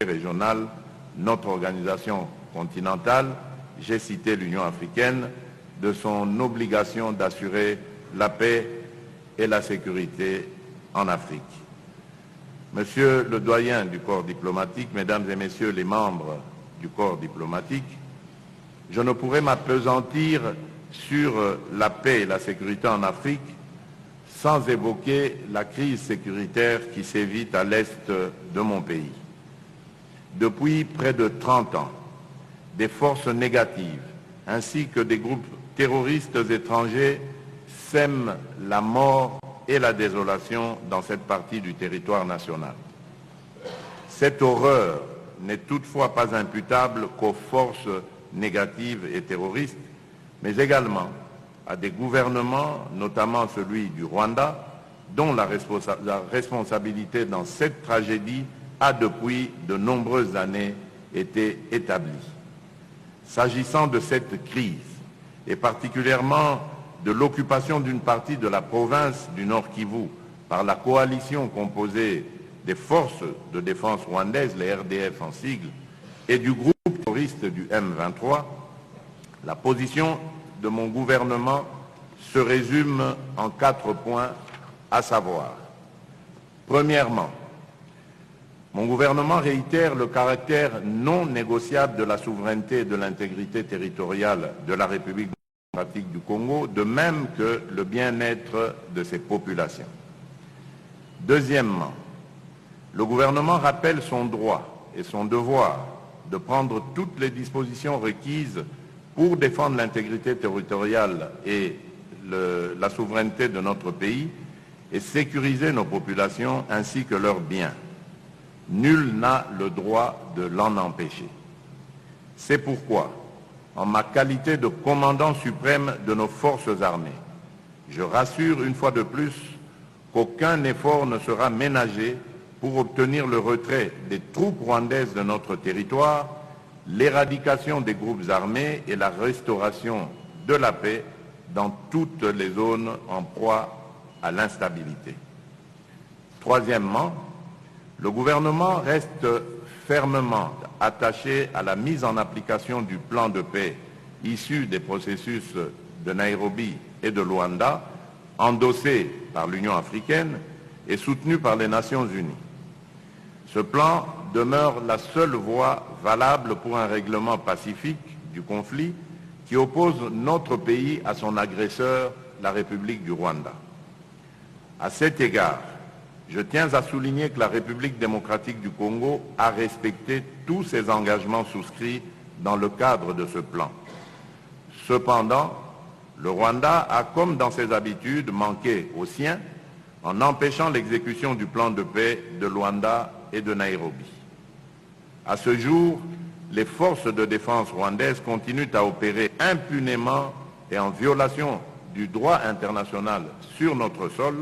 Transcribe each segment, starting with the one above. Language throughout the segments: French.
régionales, notre organisation continentale, j'ai cité l'Union africaine, de son obligation d'assurer la paix et la sécurité en Afrique. Monsieur le doyen du corps diplomatique, mesdames et messieurs les membres du corps diplomatique, je ne pourrais m'appesantir sur la paix et la sécurité en Afrique sans évoquer la crise sécuritaire qui sévit à l'est de mon pays. Depuis près de 30 ans, des forces négatives ainsi que des groupes terroristes étrangers sèment la mort et la désolation dans cette partie du territoire national. Cette horreur n'est toutefois pas imputable qu'aux forces négatives et terroristes, mais également à des gouvernements, notamment celui du Rwanda, dont la responsabilité dans cette tragédie a depuis de nombreuses années été établie. S'agissant de cette crise, et particulièrement de l'occupation d'une partie de la province du Nord Kivu par la coalition composée des forces de défense rwandaises, les RDF en sigle, et du groupe terroriste du M23, la position de mon gouvernement se résume en 4 points, à savoir: premièrement, mon gouvernement réitère le caractère non négociable de la souveraineté et de l'intégrité territoriale de la République démocratique du Congo, de même que le bien-être de ses populations. Deuxièmement, le gouvernement rappelle son droit et son devoir de prendre toutes les dispositions requises pour défendre l'intégrité territoriale et la souveraineté de notre pays et sécuriser nos populations ainsi que leurs biens. Nul n'a le droit de l'en empêcher. C'est pourquoi, en ma qualité de commandant suprême de nos forces armées, je rassure une fois de plus qu'aucun effort ne sera ménagé pour obtenir le retrait des troupes rwandaises de notre territoire, l'éradication des groupes armés et la restauration de la paix dans toutes les zones en proie à l'instabilité. Troisièmement, le gouvernement reste fermement attaché à la mise en application du plan de paix issu des processus de Nairobi et de Luanda, endossé par l'Union africaine et soutenu par les Nations unies. Ce plan demeure la seule voie valable pour un règlement pacifique du conflit qui oppose notre pays à son agresseur, la République du Rwanda. À cet égard, je tiens à souligner que la République démocratique du Congo a respecté tous ses engagements souscrits dans le cadre de ce plan. Cependant, le Rwanda a, comme dans ses habitudes, manqué aux siens en empêchant l'exécution du plan de paix de Luanda et de Nairobi. À ce jour, les forces de défense rwandaises continuent à opérer impunément et en violation du droit international sur notre sol,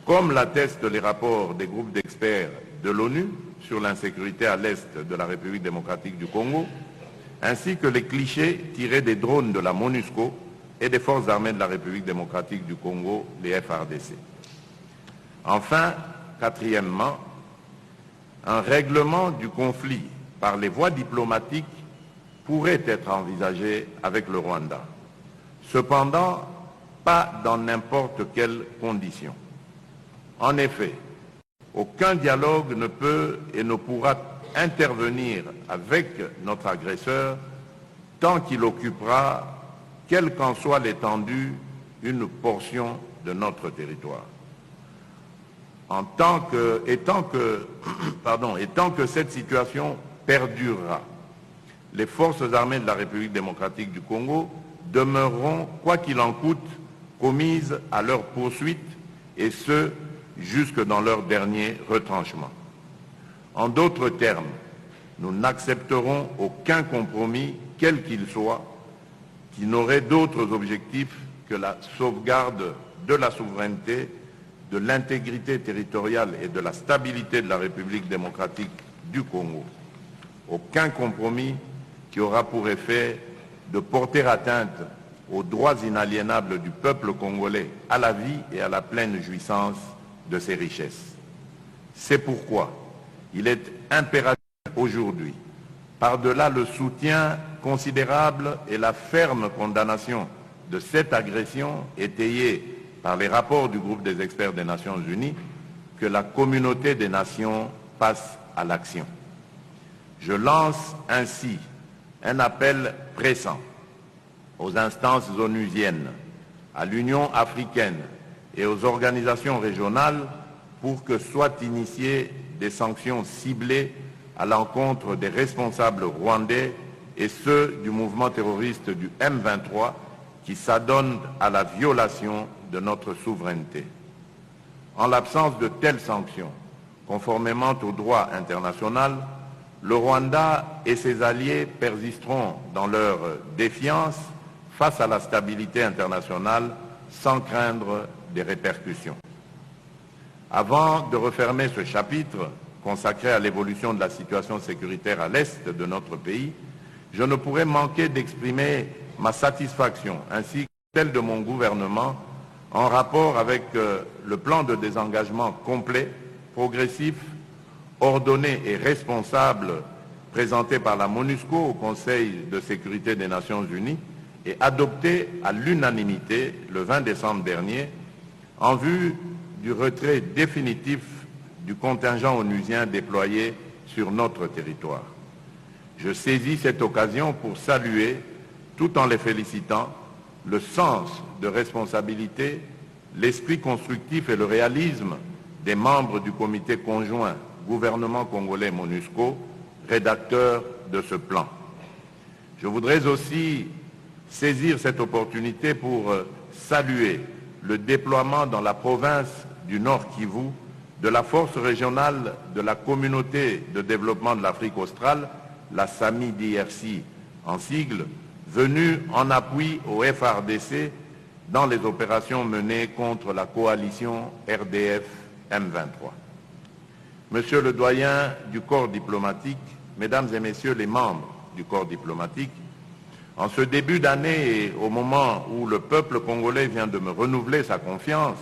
comme l'attestent les rapports des groupes d'experts de l'ONU sur l'insécurité à l'est de la République démocratique du Congo, ainsi que les clichés tirés des drones de la MONUSCO et des forces armées de la République démocratique du Congo, les FARDC. Enfin, quatrièmement, un règlement du conflit par les voies diplomatiques pourrait être envisagé avec le Rwanda. Cependant, pas dans n'importe quelles conditions. En effet, aucun dialogue ne peut et ne pourra intervenir avec notre agresseur tant qu'il occupera, quelle qu'en soit l'étendue, une portion de notre territoire. Et tant que cette situation perdurera, les forces armées de la République démocratique du Congo demeureront, quoi qu'il en coûte, commises à leur poursuite, et ce, jusque dans leur dernier retranchement. En d'autres termes, nous n'accepterons aucun compromis, quel qu'il soit, qui n'aurait d'autres objectifs que la sauvegarde de la souveraineté, de l'intégrité territoriale et de la stabilité de la République démocratique du Congo. Aucun compromis qui aura pour effet de porter atteinte aux droits inaliénables du peuple congolais à la vie et à la pleine jouissance de ses richesses. C'est pourquoi il est impératif aujourd'hui, par-delà le soutien considérable et la ferme condamnation de cette agression étayée par les rapports du groupe des experts des Nations Unies, que la communauté des nations passe à l'action. Je lance ainsi un appel pressant aux instances onusiennes, à l'Union africaine et aux organisations régionales pour que soient initiées des sanctions ciblées à l'encontre des responsables rwandais et ceux du mouvement terroriste du M23 qui s'adonnent à la violation de notre souveraineté. En l'absence de telles sanctions, conformément au droit international, le Rwanda et ses alliés persisteront dans leur défiance face à la stabilité internationale sans craindre des répercussions. Avant de refermer ce chapitre consacré à l'évolution de la situation sécuritaire à l'est de notre pays, je ne pourrais manquer d'exprimer ma satisfaction ainsi que celle de mon gouvernement en rapport avec le plan de désengagement complet, progressif, ordonné et responsable présenté par la MONUSCO au Conseil de sécurité des Nations Unies et adopté à l'unanimité le 20 décembre dernier en vue du retrait définitif du contingent onusien déployé sur notre territoire. Je saisis cette occasion pour saluer, tout en les félicitant, le sens de responsabilité, l'esprit constructif et le réalisme des membres du comité conjoint gouvernement congolais MONUSCO, rédacteur de ce plan. Je voudrais aussi saisir cette opportunité pour saluer le déploiement dans la province du Nord Kivu de la force régionale de la communauté de développement de l'Afrique australe, la SAMI-DRC en sigle, venue en appui au FARDC dans les opérations menées contre la coalition RDF M23. Monsieur le doyen du corps diplomatique, mesdames et messieurs les membres du corps diplomatique, en ce début d'année et au moment où le peuple congolais vient de me renouveler sa confiance,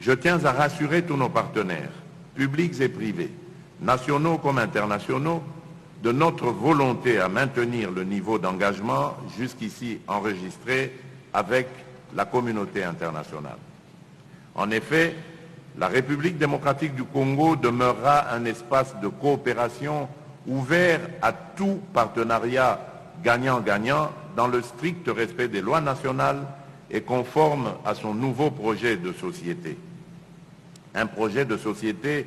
je tiens à rassurer tous nos partenaires, publics et privés, nationaux comme internationaux, de notre volonté à maintenir le niveau d'engagement jusqu'ici enregistré avec la communauté internationale. En effet, la République démocratique du Congo demeurera un espace de coopération ouvert à tout partenariat gagnant-gagnant dans le strict respect des lois nationales et conforme à son nouveau projet de société. Un projet de société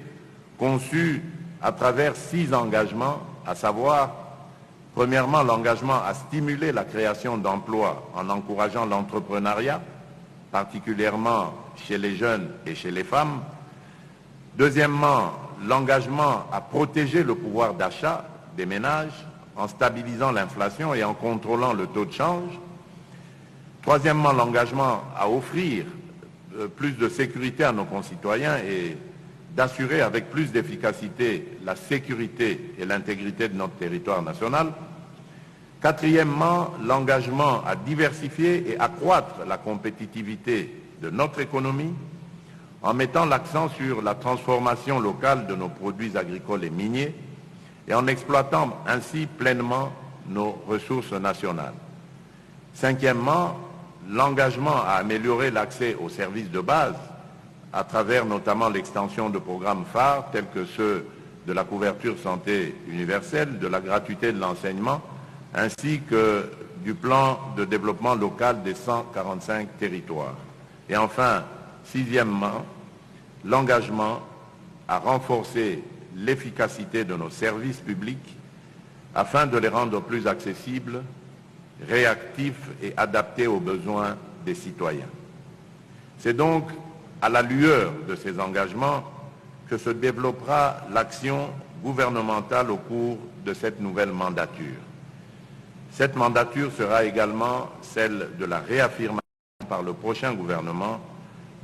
conçu à travers 6 engagements, à savoir, premièrement, l'engagement à stimuler la création d'emplois en encourageant l'entrepreneuriat, particulièrement chez les jeunes et chez les femmes. Deuxièmement, l'engagement à protéger le pouvoir d'achat des ménages en stabilisant l'inflation et en contrôlant le taux de change. Troisièmement, l'engagement à offrir plus de sécurité à nos concitoyens et d'assurer avec plus d'efficacité la sécurité et l'intégrité de notre territoire national. Quatrièmement, l'engagement à diversifier et accroître la compétitivité de notre économie en mettant l'accent sur la transformation locale de nos produits agricoles et miniers et en exploitant ainsi pleinement nos ressources nationales. Cinquièmement, l'engagement à améliorer l'accès aux services de base à travers notamment l'extension de programmes phares tels que ceux de la couverture santé universelle, de la gratuité de l'enseignement, ainsi que du plan de développement local des 145 territoires. Et enfin, sixièmement, l'engagement à renforcer l'efficacité de nos services publics afin de les rendre plus accessibles, réactifs et adaptés aux besoins des citoyens. C'est donc à la lueur de ces engagements que se développera l'action gouvernementale au cours de cette nouvelle mandature. Cette mandature sera également celle de la réaffirmation par le prochain gouvernement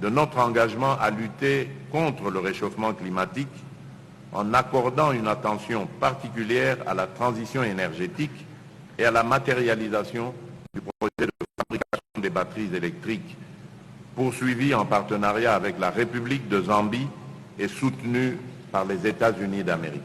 de notre engagement à lutter contre le réchauffement climatique en accordant une attention particulière à la transition énergétique et à la matérialisation du projet de fabrication des batteries électriques poursuivi en partenariat avec la République de Zambie et soutenu par les États-Unis d'Amérique.